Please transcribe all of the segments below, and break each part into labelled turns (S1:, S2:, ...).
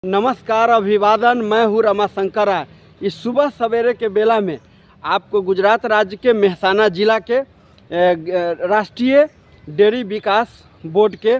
S1: नमस्कार, अभिवादन। मैं हूँ रमा शंकरा। इस सुबह सवेरे के बेला में आपको गुजरात राज्य के मेहसाना जिला के राष्ट्रीय डेयरी विकास बोर्ड के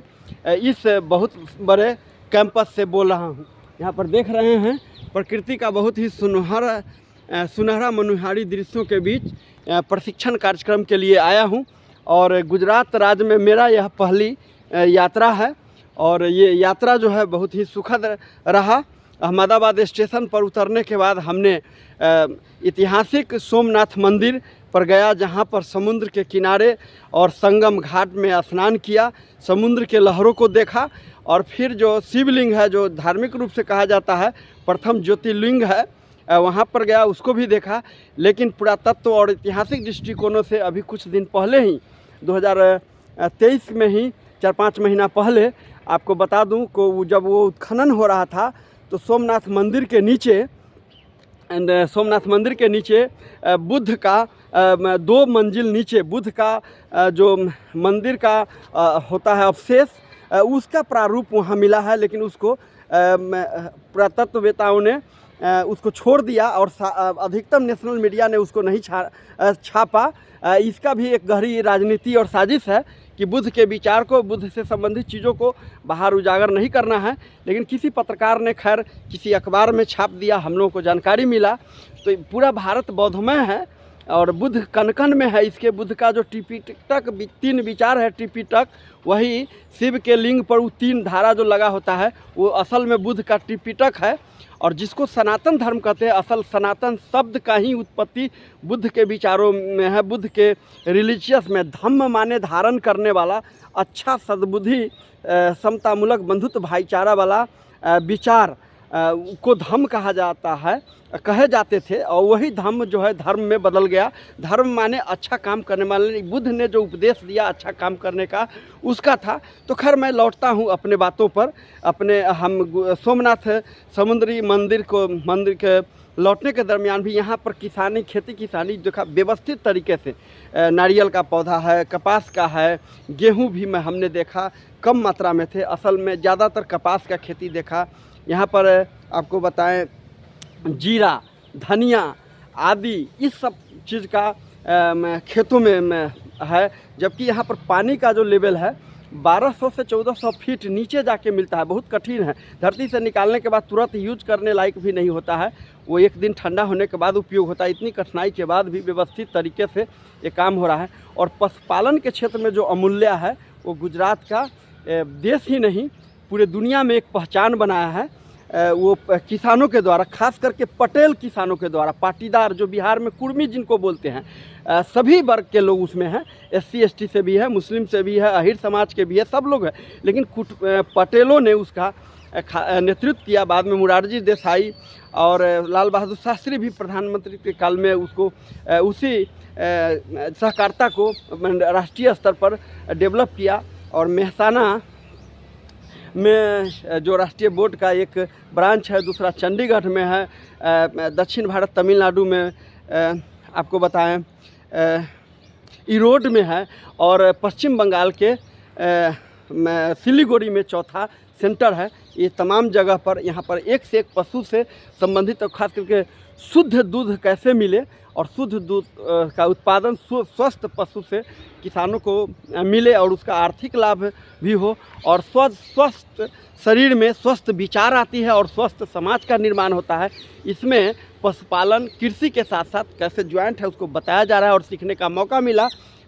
S1: इस बहुत बड़े कैंपस से बोल रहा हूँ। यहाँ पर देख रहे हैं प्रकृति का बहुत ही सुनहरा मनोहारी दृश्यों के बीच प्रशिक्षण कार्यक्रम के लिए आया हूँ। और गुजरात राज्य में मेरा यह पहली यात्रा है और ये यात्रा जो है बहुत ही सुखद रहा। अहमदाबाद स्टेशन पर उतरने के बाद हमने ऐतिहासिक सोमनाथ मंदिर पर गया, जहाँ पर समुद्र के किनारे और संगम घाट में स्नान किया, समुद्र के लहरों को देखा और फिर जो शिवलिंग है, जो धार्मिक रूप से कहा जाता है प्रथम ज्योतिर्लिंग है, वहाँ पर गया, उसको भी देखा। लेकिन पुरातत्व और ऐतिहासिक दृष्टिकोणों से अभी कुछ दिन पहले ही 2023 में ही 4-5 महीना पहले आपको बता दूं को जब वो उत्खनन हो रहा था तो सोमनाथ मंदिर के नीचे बुद्ध का 2 मंजिल नीचे बुद्ध का जो मंदिर का होता है अवशेष, उसका प्रारूप वहाँ मिला है। लेकिन उसको पुरातत्ववेताओं ने उसको छोड़ दिया और अधिकतम नेशनल मीडिया ने उसको नहीं छापा। इसका भी एक गहरी राजनीति और साजिश है कि बुद्ध के विचार को, बुद्ध से संबंधित चीज़ों को बाहर उजागर नहीं करना है। लेकिन किसी पत्रकार ने खैर किसी अखबार में छाप दिया, हम लोगों को जानकारी मिला। तो पूरा भारत बौद्धमय है और बुद्ध कण-कण में है। इसके बुद्ध का जो त्रिपिटक 3 विचार है, त्रिपिटक, वही शिव के लिंग पर वो 3 धारा जो लगा होता है वो असल में बुद्ध का त्रिपिटक है। और जिसको सनातन धर्म कहते हैं, असल सनातन शब्द का ही उत्पत्ति बुद्ध के विचारों में है। बुद्ध के रिलीजियस में धम्म माने धारण करने वाला, अच्छा सद्बुद्धि, समतामूलक बंधुत्व भाईचारा वाला विचार को धम्म कहा जाता है, कहे जाते थे। और वही धम्म जो है धर्म में बदल गया। धर्म माने अच्छा काम करने वाले, बुद्ध ने जो उपदेश दिया अच्छा काम करने का, उसका था। तो खैर मैं लौटता हूँ अपने बातों पर। हम सोमनाथ समुद्री मंदिर के लौटने के दरमियान भी यहाँ पर खेती किसानी देखा व्यवस्थित तरीके से। नारियल का पौधा है, कपास का है, गेहूँ भी हमने देखा, कम मात्रा में थे, असल में ज़्यादातर कपास का खेती देखा। यहाँ पर आपको बताएं जीरा, धनिया आदि इस सब चीज़ का खेतों में है। जबकि यहाँ पर पानी का जो लेवल है 1200 से 1400 फीट नीचे जाके मिलता है, बहुत कठिन है। धरती से निकालने के बाद तुरंत यूज करने लायक भी नहीं होता है, वो 1 दिन ठंडा होने के बाद उपयोग होता है। इतनी कठिनाई के बाद भी व्यवस्थित तरीके से ये काम हो रहा है। और पशुपालन के क्षेत्र में जो अमूल्य है वो गुजरात का देश ही नहीं पूरे दुनिया में एक पहचान बनाया है। वो किसानों के द्वारा, खास करके पटेल किसानों के द्वारा, पाटीदार जो बिहार में कुर्मी जिनको बोलते हैं, सभी वर्ग के लोग उसमें हैं। SC ST से भी है, मुस्लिम से भी है, अहिर समाज के भी है, सब लोग हैं। लेकिन पटेलों ने उसका नेतृत्व किया। बाद में मुरारजी देसाई और लाल बहादुर शास्त्री भी प्रधानमंत्री के काल में उसको उसी सहकारिता को राष्ट्रीय स्तर पर डेवलप किया। और मेहसाना में जो राष्ट्रीय बोर्ड का एक ब्रांच है, दूसरा चंडीगढ़ में है, दक्षिण भारत तमिलनाडु में आपको बताएं ईरोड में है, और पश्चिम बंगाल के सिलीगुड़ी में चौथा सेंटर है। ये तमाम जगह पर यहाँ पर एक से एक पशु से संबंधित, और खास करके शुद्ध दूध कैसे मिले और शुद्ध दूध का उत्पादन स्वस्थ पशु से किसानों को मिले और उसका आर्थिक लाभ भी हो, और स्वस्थ शरीर में स्वस्थ विचार आती है और स्वस्थ समाज का निर्माण होता है। इसमें पशुपालन कृषि के साथ साथ कैसे ज्वाइंट है उसको बताया जा रहा है और सीखने का मौका मिला।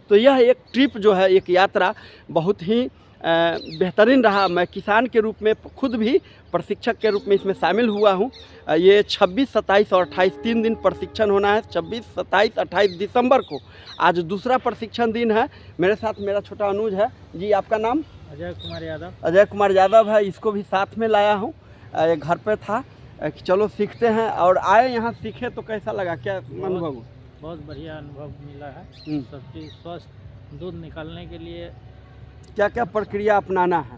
S1: तो यह एक ट्रिप जो है, एक यात्रा बहुत ही बेहतरीन रहा। मैं किसान के रूप में खुद भी प्रशिक्षक के रूप में इसमें शामिल हुआ हूँ। ये 26, 27 और 28 3 दिन प्रशिक्षण होना है। 26, 27, 28 दिसंबर को आज दूसरा प्रशिक्षण दिन है। मेरे साथ मेरा छोटा अनुज है जी। आपका नाम?
S2: अजय कुमार यादव।
S1: अजय कुमार यादव है। इसको भी साथ में लाया हूँ, ये घर पे था कि चलो सीखते हैं। और आए यहाँ सीखे तो कैसा लगा, क्या अनुभव?
S2: बहुत बढ़िया अनुभव मिला है। सब चीज़ स्वस्थ दूध निकालने के लिए
S1: क्या क्या प्रक्रिया अपनाना है?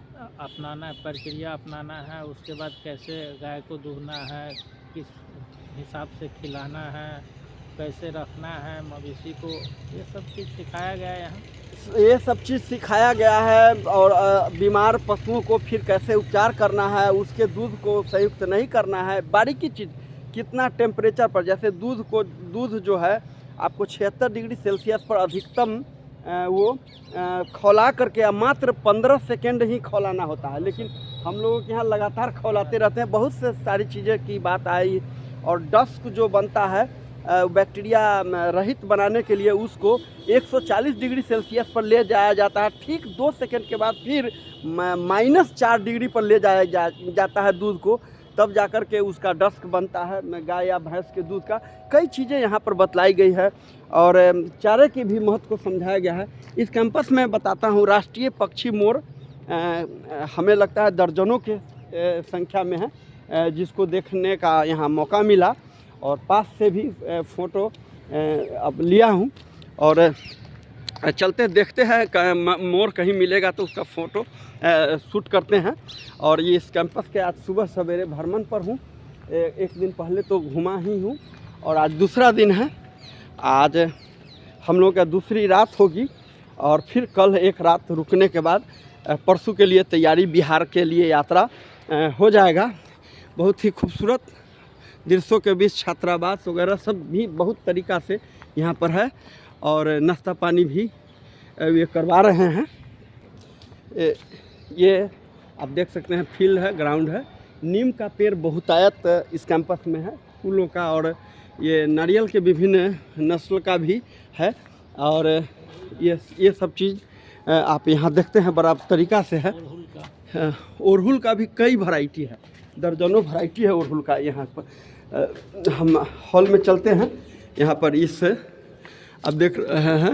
S2: प्रक्रिया अपनाना है। उसके बाद कैसे गाय को दूहना है, किस हिसाब से खिलाना है, कैसे रखना है मवेशी को, ये सब चीज़ सिखाया गया है यहाँ।
S1: ये सब चीज़ सिखाया गया है। और बीमार पशुओं को फिर कैसे उपचार करना है, उसके दूध को संयुक्त नहीं करना है, बारीकी चीज़, कितना टेम्परेचर पर, जैसे दूध जो है आपको 76 डिग्री सेल्सियस पर अधिकतम वो खौला करके मात्र 15 सेकेंड ही खौलाना होता है, लेकिन हम लोगों के यहाँ लगातार खौलाते रहते हैं। बहुत से सारी चीज़ें की बात आई। और डस्ट जो बनता है बैक्टीरिया रहित बनाने के लिए उसको 140 डिग्री सेल्सियस पर ले जाया जाता है। ठीक 2 सेकंड के बाद फिर -4 डिग्री पर ले जाया जाता है दूध को, तब जाकर के उसका डस्ट बनता है गाय या भैंस के दूध का। कई चीज़ें यहाँ पर बतलाई गई है और चारे के भी महत्व को समझाया गया है। इस कैंपस में बताता हूँ, राष्ट्रीय पक्षी मोर हमें लगता है दर्जनों के संख्या में है, जिसको देखने का यहाँ मौका मिला और पास से भी फ़ोटो अब लिया हूँ। और चलते देखते हैं मोर कहीं मिलेगा तो उसका फ़ोटो शूट करते हैं। और ये इस कैंपस के आज सुबह सवेरे भ्रमण पर हूँ। एक दिन पहले तो घुमा ही हूँ और आज दूसरा दिन है। आज हम लोग का दूसरी रात होगी और फिर कल एक रात रुकने के बाद परसों के लिए तैयारी, बिहार के लिए यात्रा हो जाएगा। बहुत ही खूबसूरत दृश्यों के बीच छात्रावास वगैरह सब भी बहुत तरीक़ा से यहाँ पर है और नाश्ता पानी भी ये करवा रहे हैं। ये आप देख सकते हैं फील्ड है, ग्राउंड है। नीम का पेड़ बहुतायत इस कैंपस में है, फूलों का, और ये नारियल के विभिन्न नस्ल का भी है। और ये सब चीज़ आप यहाँ देखते हैं बड़ा तरीक़ा से है। अड़हुल का भी कई वैरायटी है, दर्जनों वैरायटी है अड़हुल का। यहाँ पर हम हॉल में चलते हैं। यहाँ पर इस अब देख रहे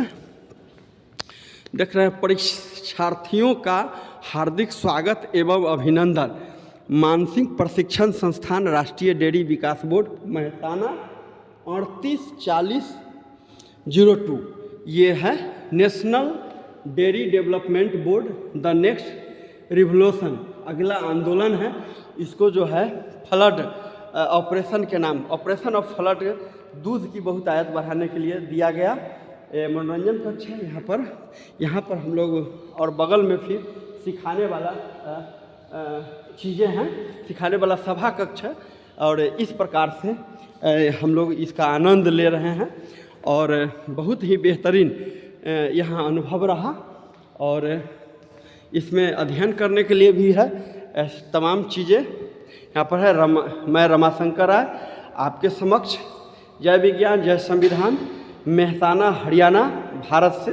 S1: हैं परीक्षार्थियों का हार्दिक स्वागत एवं अभिनंदन। मानसिक प्रशिक्षण संस्थान राष्ट्रीय डेयरी विकास बोर्ड मेहसाना 384002। ये है national dairy development board, the next revolution, अगला आंदोलन है। इसको जो है फ्लड ऑपरेशन के नाम, ऑपरेशन ऑफ फ्लड, दूध की बहुतायत बढ़ाने के लिए दिया गया। मनोरंजन कक्ष है यहाँ पर हम लोग, और बगल में फिर सिखाने वाला चीज़ें हैं, सिखाने वाला सभा कक्ष है। और इस प्रकार से हम लोग इसका आनंद ले रहे हैं और बहुत ही बेहतरीन यहाँ अनुभव रहा। और इसमें अध्ययन करने के लिए भी है तमाम चीज़ें यहाँ पर है। मैं रमाशंकर राय आपके समक्ष जय विज्ञान जय संविधान, मेहसाना हरियाणा भारत से